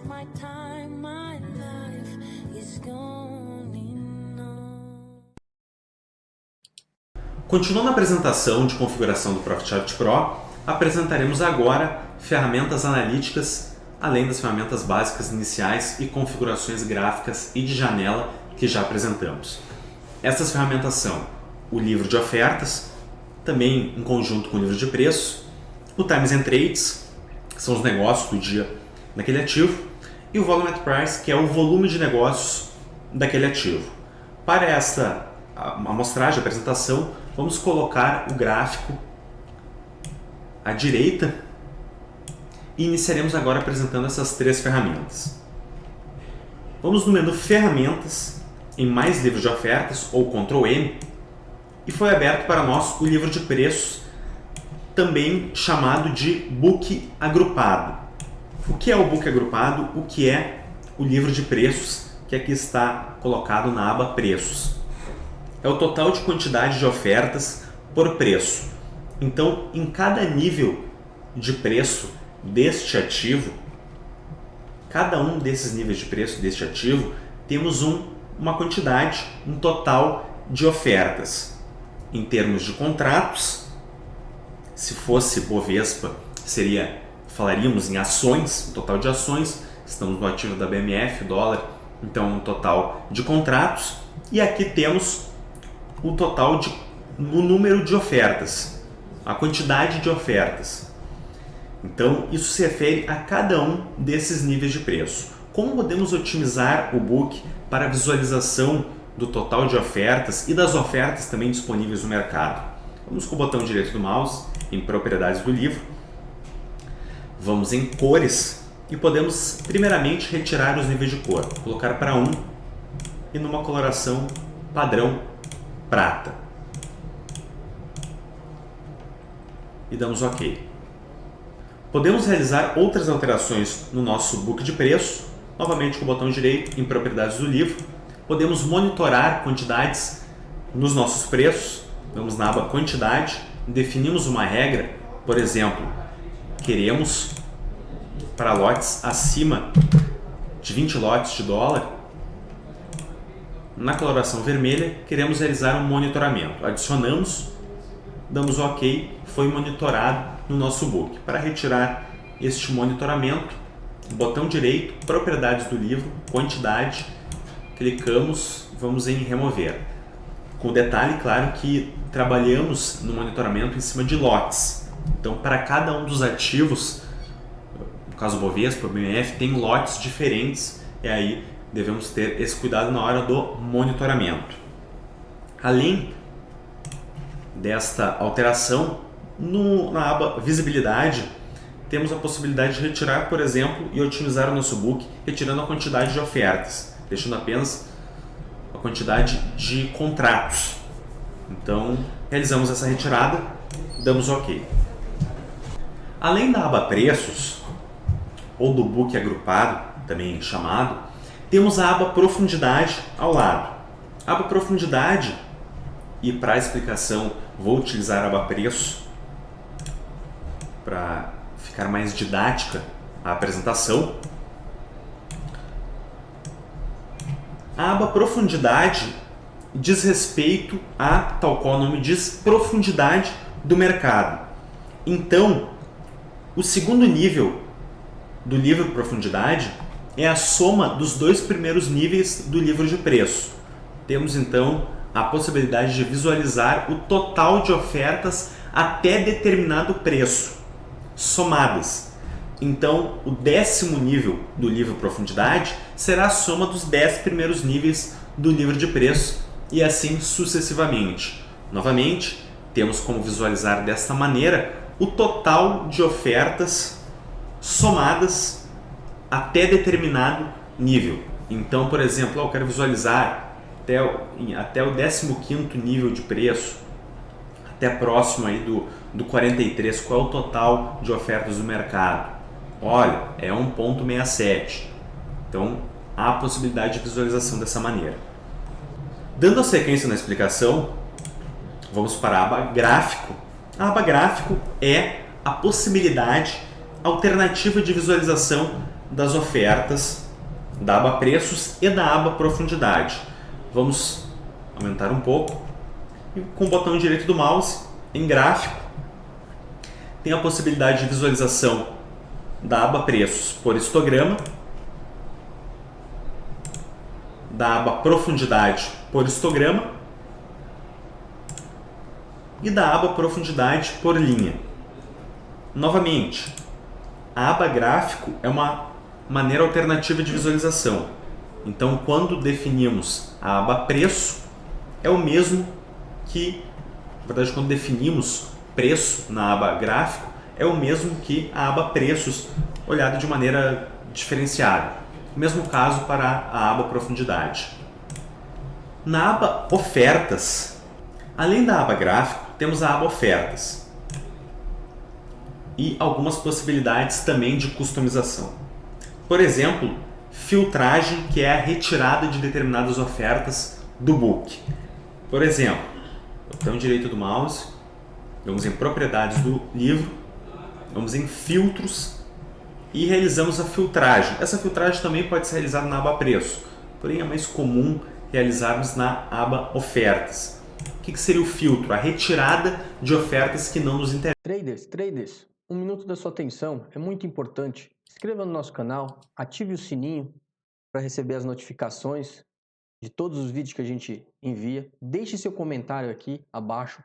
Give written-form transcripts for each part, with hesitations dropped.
my time, my life is going on. Continuando a apresentação de configuração do ProfitChart Pro, apresentaremos agora ferramentas analíticas, além das ferramentas básicas iniciais e configurações gráficas e de janela que já apresentamos. Essas ferramentas são o livro de ofertas, também em conjunto com o livro de preços, o Times and Trades, que são os negócios do dia daquele ativo, e o Volume at Price, que é o volume de negócios daquele ativo. Para esta amostragem, apresentação, vamos colocar o gráfico à direita e iniciaremos agora apresentando essas três ferramentas. Vamos no menu Ferramentas, em Mais Livros de Ofertas, ou Ctrl M, e foi aberto para nós o livro de preços, também chamado de book agrupado. O que é o book agrupado? O que é o livro de preços, que aqui está colocado na aba Preços. É o total de quantidade de ofertas por preço. Então, em cada nível de preço deste ativo, cada um desses níveis de preço deste ativo, temos uma quantidade, um total de ofertas. Em termos de contratos, se fosse Bovespa, falaríamos em ações, total de ações, estamos no ativo da BMF, o dólar, então um total de contratos, e aqui temos o total no número de ofertas, a quantidade de ofertas. Então, isso se refere a cada um desses níveis de preço. Como podemos otimizar o book para a visualização do total de ofertas e das ofertas também disponíveis no mercado? Vamos com o botão direito do mouse em Propriedades do livro, vamos em Cores e podemos primeiramente retirar os níveis de cor, colocar para 1 e numa coloração padrão prata. E damos OK. Podemos realizar outras alterações no nosso book de preço, novamente com o botão direito em Propriedades do livro. Podemos monitorar quantidades nos nossos preços. Vamos na aba Quantidade, definimos uma regra, por exemplo, queremos para lotes acima de 20 lotes de dólar, na coloração vermelha, queremos realizar um monitoramento. Adicionamos, damos OK, foi monitorado no nosso book. Para retirar este monitoramento, botão direito, Propriedades do livro, Quantidade, clicamos, vamos em Remover. Com detalhe, claro, que trabalhamos no monitoramento em cima de lotes. Então, para cada um dos ativos, no caso Bovespa, BMF, tem lotes diferentes, e aí devemos ter esse cuidado na hora do monitoramento. Além desta alteração, na aba Visibilidade, temos a possibilidade de retirar, por exemplo, e otimizar o nosso book, retirando a quantidade de ofertas, deixando apenas a quantidade de contratos. Então, realizamos essa retirada, damos OK. Além da aba Preços, ou do book agrupado, também chamado, temos a aba Profundidade ao lado. A aba Profundidade, e para a explicação vou utilizar a aba Preços para ficar mais didática a apresentação. A aba Profundidade diz respeito a, tal qual o nome diz, profundidade do mercado. Então, o segundo nível do livro Profundidade é a soma dos dois primeiros níveis do livro de preço. Temos então a possibilidade de visualizar o total de ofertas até determinado preço, somadas. Então, o 10º nível do livro Profundidade será a soma dos 10 primeiros níveis do livro de preço e assim sucessivamente. Novamente, temos como visualizar desta maneira o total de ofertas somadas até determinado nível. Então, por exemplo, eu quero visualizar até o 15º nível de preço, até próximo aí do 43, qual é o total de ofertas do mercado? Olha, é 1,67. Então, há a possibilidade de visualização dessa maneira. Dando a sequência na explicação, vamos para a aba Gráfico. A aba Gráfico é a possibilidade alternativa de visualização das ofertas da aba Preços e da aba Profundidade. Vamos aumentar um pouco. E com o botão direito do mouse, em Gráfico, tem a possibilidade de visualização da aba Preços por histograma, da aba Profundidade por histograma e da aba Profundidade por linha. Novamente, a aba Gráfico é uma maneira alternativa de visualização. Então, quando definimos a aba Preço, é o mesmo que, na verdade, quando definimos preço na aba Gráfico, é o mesmo que a aba Preços, olhada de maneira diferenciada. O mesmo caso para a aba Profundidade. Na aba Ofertas, além da aba Gráfico, temos a aba Ofertas e algumas possibilidades também de customização. Por exemplo, filtragem, que é a retirada de determinadas ofertas do book. Por exemplo, botão direito do mouse, vamos em Propriedades do livro, vamos em Filtros e realizamos a filtragem. Essa filtragem também pode ser realizada na aba Preço, porém é mais comum realizarmos na aba Ofertas. O que seria o filtro? A retirada de ofertas que não nos interessam. Traders, um minuto da sua atenção é muito importante. Se inscreva no nosso canal, ative o sininho para receber as notificações de todos os vídeos que a gente envia. Deixe seu comentário aqui abaixo.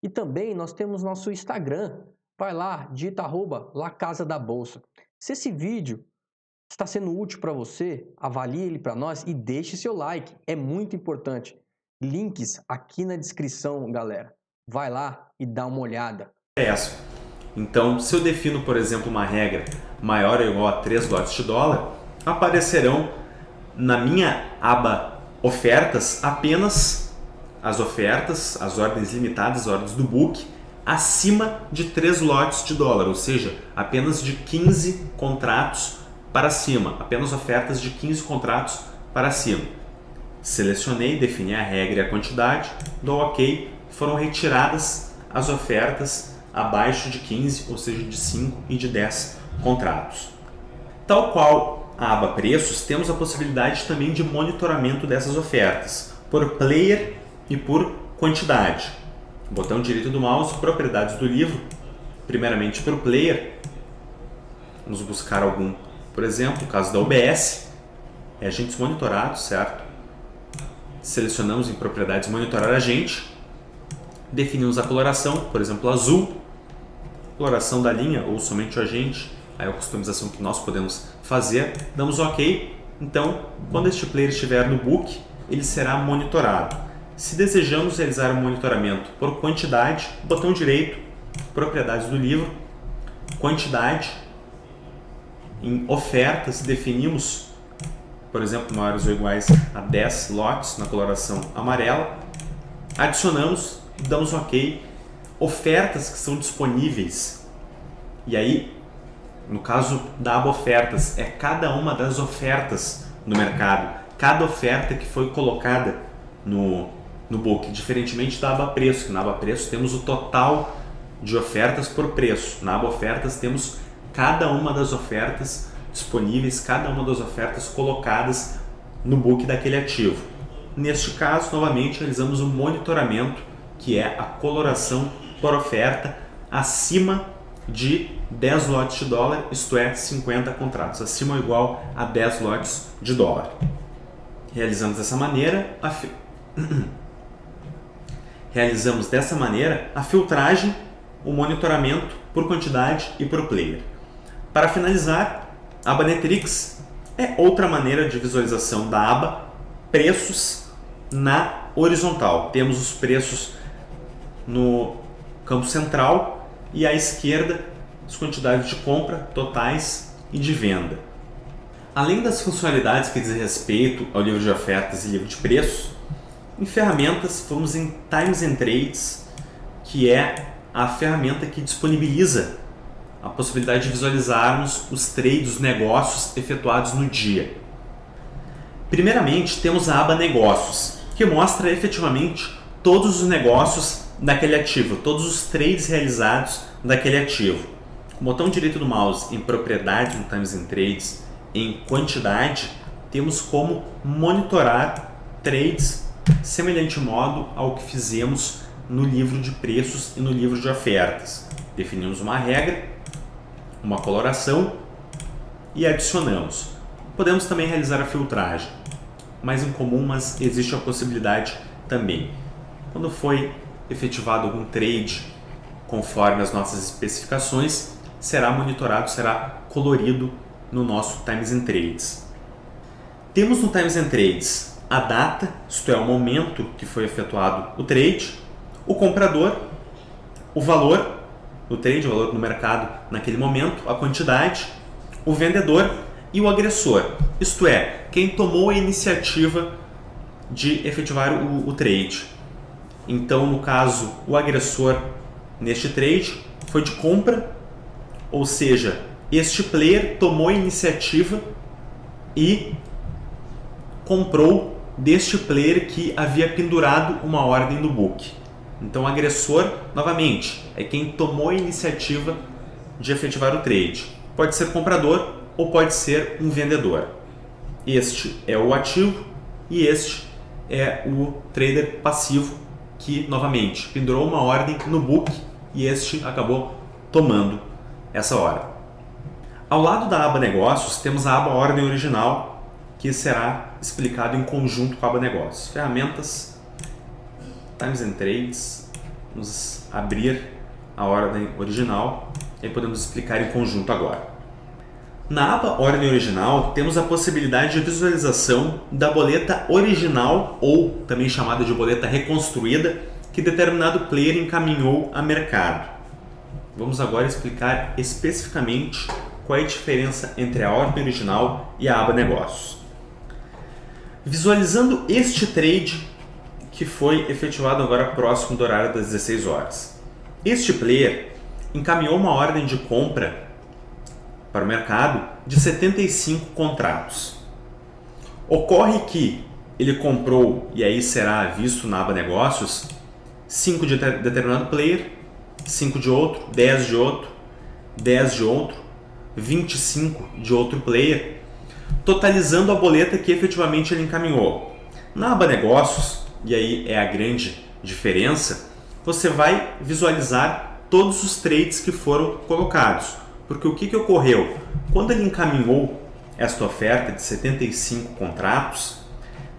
E também nós temos nosso Instagram. Vai lá, digita @LaCasaDaBolsa. Se esse vídeo está sendo útil para você, avalie ele para nós e deixe seu like. É muito importante. Links aqui na descrição, galera. Vai lá e dá uma olhada. Então, se eu defino, por exemplo, uma regra maior ou igual a 3 lotes de dólar, aparecerão na minha aba Ofertas apenas as ofertas, as ordens limitadas, as ordens do book, acima de 3 lotes de dólar, ou seja, apenas de 15 contratos para cima, apenas ofertas de 15 contratos para cima. Selecionei, defini a regra e a quantidade, dou OK, foram retiradas as ofertas abaixo de 15, ou seja, de 5 e de 10 contratos. Tal qual a aba Preços, temos a possibilidade também de monitoramento dessas ofertas, por player e por quantidade. Botão direito do mouse, Propriedades do livro, primeiramente por player, vamos buscar algum, por exemplo, o caso da UBS, é agentes monitorados, certo? Selecionamos em Propriedades Monitorar Agente, definimos a coloração, por exemplo, azul, coloração da linha ou somente o agente, aí é a customização que nós podemos fazer, damos OK. Então, quando este player estiver no book, ele será monitorado. Se desejamos realizar um monitoramento por quantidade, botão direito, Propriedades do livro, quantidade, em ofertas, definimos, por exemplo, maiores ou iguais a 10 lotes na coloração amarela, adicionamos, damos OK, ofertas que são disponíveis, e aí, no caso da aba Ofertas, é cada uma das ofertas no mercado, cada oferta que foi colocada no book, diferentemente da aba Preço, que na aba Preço temos o total de ofertas por preço, na aba Ofertas temos cada uma das ofertas disponíveis, cada uma das ofertas colocadas no book daquele ativo. Neste caso, novamente, realizamos um monitoramento, que é a coloração por oferta acima de 10 lotes de dólar, isto é, 50 contratos, acima ou igual a 10 lotes de dólar. Realizamos dessa maneira a filtragem, o monitoramento por quantidade e por player. Para finalizar, a aba Netrix é outra maneira de visualização da aba Preços na horizontal. Temos os preços no campo central e à esquerda as quantidades de compra, totais e de venda. Além das funcionalidades que dizem respeito ao livro de ofertas e livro de preços, em ferramentas vamos em Times and Trades, que é a ferramenta que disponibiliza a possibilidade de visualizarmos os trades, os negócios efetuados no dia. Primeiramente, temos a aba Negócios, que mostra efetivamente todos os negócios daquele ativo, todos os trades realizados daquele ativo. Com o botão direito do mouse em Propriedades no Times and Trades, em quantidade, temos como monitorar trades semelhante modo ao que fizemos no livro de preços e no livro de ofertas. Definimos uma regra, uma coloração e adicionamos. Podemos também realizar a filtragem, mais incomum, mas existe a possibilidade também. Quando foi efetivado algum trade conforme as nossas especificações, será monitorado, será colorido no nosso Times and Trades. Temos no Times and Trades a data, isto é, o momento que foi efetuado o trade, o comprador, o valor do trade, o valor no mercado naquele momento, a quantidade, o vendedor e o agressor, isto é, quem tomou a iniciativa de efetivar o trade. Então, no caso, o agressor neste trade foi de compra, ou seja, este player tomou a iniciativa e comprou deste player que havia pendurado uma ordem no book. Então, o agressor, novamente, é quem tomou a iniciativa de efetivar o trade. Pode ser comprador ou pode ser um vendedor. Este é o ativo e este é o trader passivo que, novamente, pendurou uma ordem no book e este acabou tomando essa ordem. Ao lado da aba Negócios, temos a aba Ordem Original, que será explicado em conjunto com a aba Negócios. Ferramentas, Times and Trades, vamos abrir a ordem original e podemos explicar em conjunto agora. Na aba Ordem Original, temos a possibilidade de visualização da boleta original, ou também chamada de boleta reconstruída, que determinado player encaminhou a mercado. Vamos agora explicar especificamente qual é a diferença entre a ordem original e a aba Negócios. Visualizando este trade que foi efetivado agora próximo do horário das 16 horas. Este player encaminhou uma ordem de compra para o mercado de 75 contratos. Ocorre que ele comprou, e aí será visto na aba Negócios, 5 de determinado player, 5 de outro, 10 de outro, 10 de outro, 25 de outro player, totalizando a boleta que efetivamente ele encaminhou. Na aba Negócios, e aí é a grande diferença, você vai visualizar todos os trades que foram colocados. Porque o que ocorreu? Quando ele encaminhou esta oferta de 75 contratos,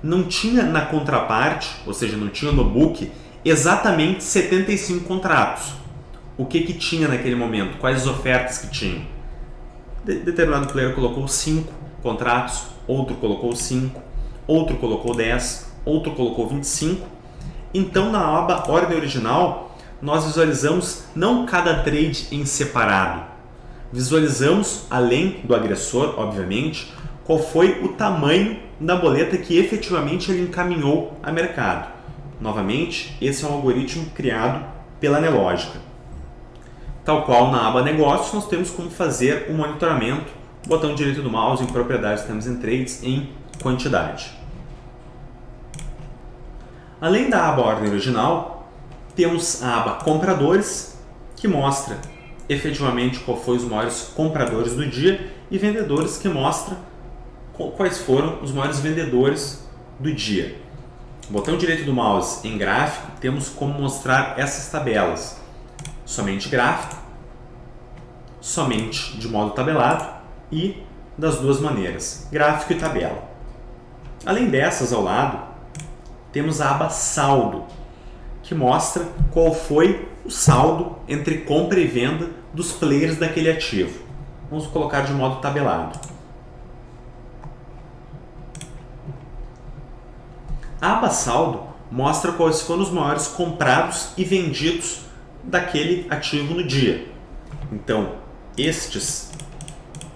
não tinha na contraparte, ou seja, não tinha no book, exatamente 75 contratos. O que tinha naquele momento? Quais as ofertas que tinham? Determinado player colocou 5 contratos, outro colocou 5, outro colocou 10, outro colocou 25. Então, na aba Ordem Original, nós visualizamos não cada trade em separado. Visualizamos, além do agressor, obviamente, qual foi o tamanho da boleta que efetivamente ele encaminhou a mercado. Novamente, esse é um algoritmo criado pela Nelogica. Tal qual na aba Negócios, nós temos como fazer o monitoramento, botão direito do mouse em Propriedades, Times and Trades em Quantidade. Além da aba Ordem Original, temos a aba Compradores, que mostra efetivamente qual foi os maiores compradores do dia, e vendedores, que mostra quais foram os maiores vendedores do dia. Botão direito do mouse em gráfico, temos como mostrar essas tabelas. Somente gráfico, somente de modo tabelado e das duas maneiras, gráfico e tabela. Além dessas, ao lado, temos a aba Saldo, que mostra qual foi o saldo entre compra e venda dos players daquele ativo. Vamos colocar de modo tabelado. A aba Saldo mostra quais foram os maiores comprados e vendidos daquele ativo no dia. Então, estes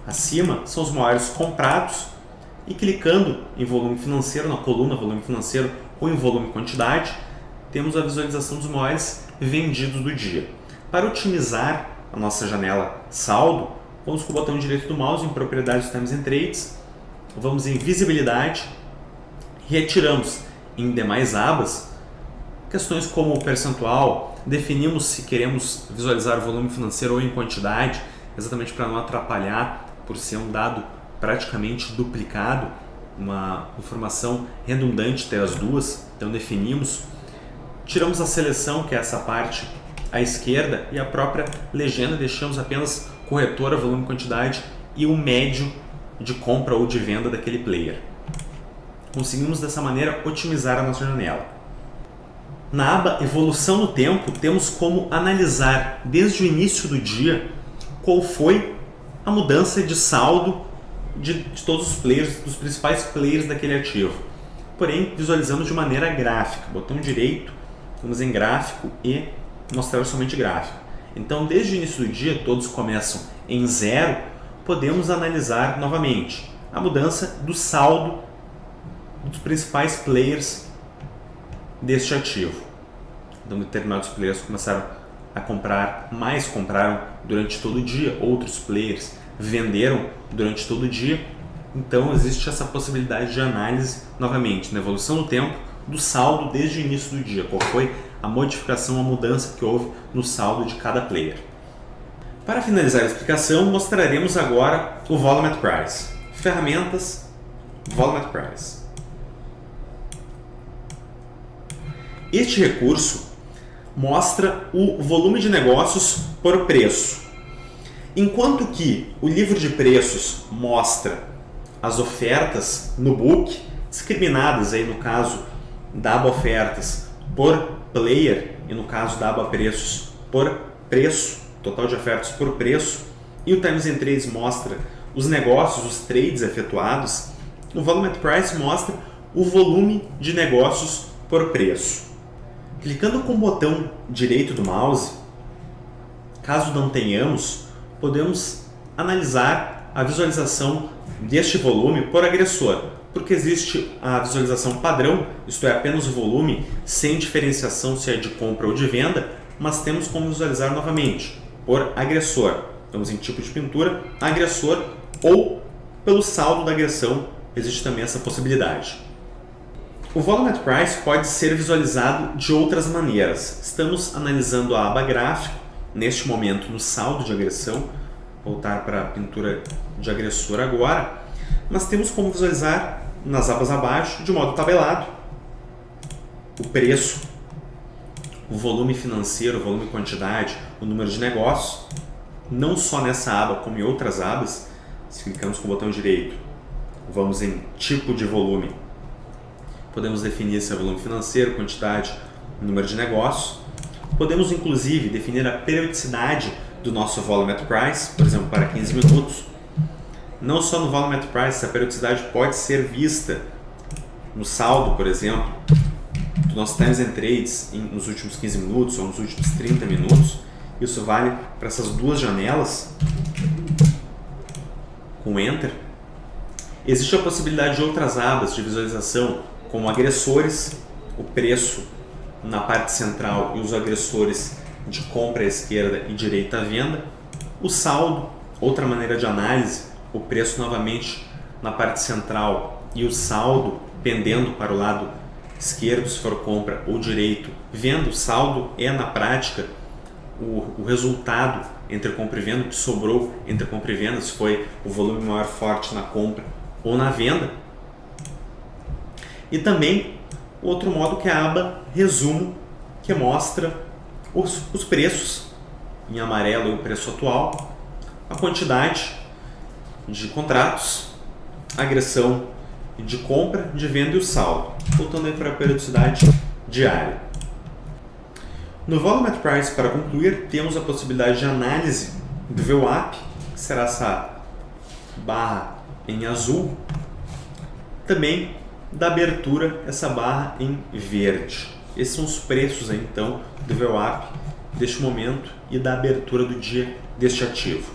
acima são os maiores comprados, e clicando em volume financeiro, na coluna volume financeiro ou em volume quantidade, temos a visualização dos maiores vendidos do dia. Para otimizar a nossa janela saldo, vamos com o botão direito do mouse em Propriedades, Times and Trades, vamos em Visibilidade, retiramos em demais abas questões como o percentual, definimos se queremos visualizar o volume financeiro ou em quantidade, exatamente para não atrapalhar por ser um dado praticamente duplicado, uma informação redundante ter as duas, então definimos, tiramos a seleção, que é essa parte à esquerda, e a própria legenda deixamos apenas corretora, volume, quantidade e o médio de compra ou de venda daquele player. Conseguimos dessa maneira otimizar a nossa janela. Na aba Evolução no Tempo, temos como analisar desde o início do dia qual foi a mudança de saldo de todos os players, dos principais players daquele ativo. Porém, visualizamos de maneira gráfica. Botão direito, vamos em gráfico e mostrar somente gráfico. Então, desde o início do dia, todos começam em 0, podemos analisar novamente a mudança do saldo dos principais players deste ativo. Então, determinados players começaram a comprar, mais compraram durante todo o dia, outros players venderam durante todo o dia. Então, existe essa possibilidade de análise, novamente, na evolução do tempo, do saldo desde o início do dia, qual foi a modificação, a mudança que houve no saldo de cada player. Para finalizar a explicação, mostraremos agora o Volume at Price. Ferramentas, Volume at Price. Este recurso mostra o volume de negócios por preço. Enquanto que o livro de preços mostra as ofertas no book, discriminadas aí no caso da aba ofertas por player e no caso da aba preços por preço, total de ofertas por preço, e o Times and Trades mostra os negócios, os trades efetuados, o Volume at Price mostra o volume de negócios por preço. Clicando com o botão direito do mouse, caso não tenhamos, podemos analisar a visualização deste volume por agressor, porque existe a visualização padrão, isto é, apenas o volume, sem diferenciação se é de compra ou de venda, mas temos como visualizar novamente por agressor. Estamos em tipo de pintura, agressor ou pelo saldo da agressão, existe também essa possibilidade. O Volume at Price pode ser visualizado de outras maneiras. Estamos analisando a aba gráfico, neste momento no saldo de agressão, voltar para a pintura de agressor agora, mas temos como visualizar nas abas abaixo, de modo tabelado, o preço, o volume financeiro, o volume quantidade, o número de negócios, não só nessa aba como em outras abas. Se clicamos com o botão direito, vamos em tipo de volume, podemos definir se é volume financeiro, quantidade, número de negócios. Podemos inclusive definir a periodicidade do nosso Volume at Price, por exemplo, para 15 minutos. Não só no Volume at Price, a periodicidade pode ser vista no saldo, por exemplo, do nosso Times and Trades nos últimos 15 minutos ou nos últimos 30 minutos. Isso vale para essas duas janelas. Com Enter. Existe a possibilidade de outras abas de visualização, como agressores, o preço na parte central e os agressores de compra à esquerda e direita à venda, o saldo, outra maneira de análise, o preço novamente na parte central e o saldo pendendo para o lado esquerdo se for compra ou direito venda. O saldo é na prática o resultado entre compra e venda, o que sobrou entre compra e venda, se foi o volume maior forte na compra ou na venda. E também outro modo que é a aba Resumo, que mostra os preços, em amarelo o preço atual, a quantidade de contratos, agressão de compra, de venda e o saldo. Voltando aí para a periodicidade diária. No Volume at Price, para concluir, temos a possibilidade de análise do VWAP, que será essa barra em azul, também da abertura, essa barra em verde. Esses são os preços aí, então, do VWAP deste momento e da abertura do dia deste ativo.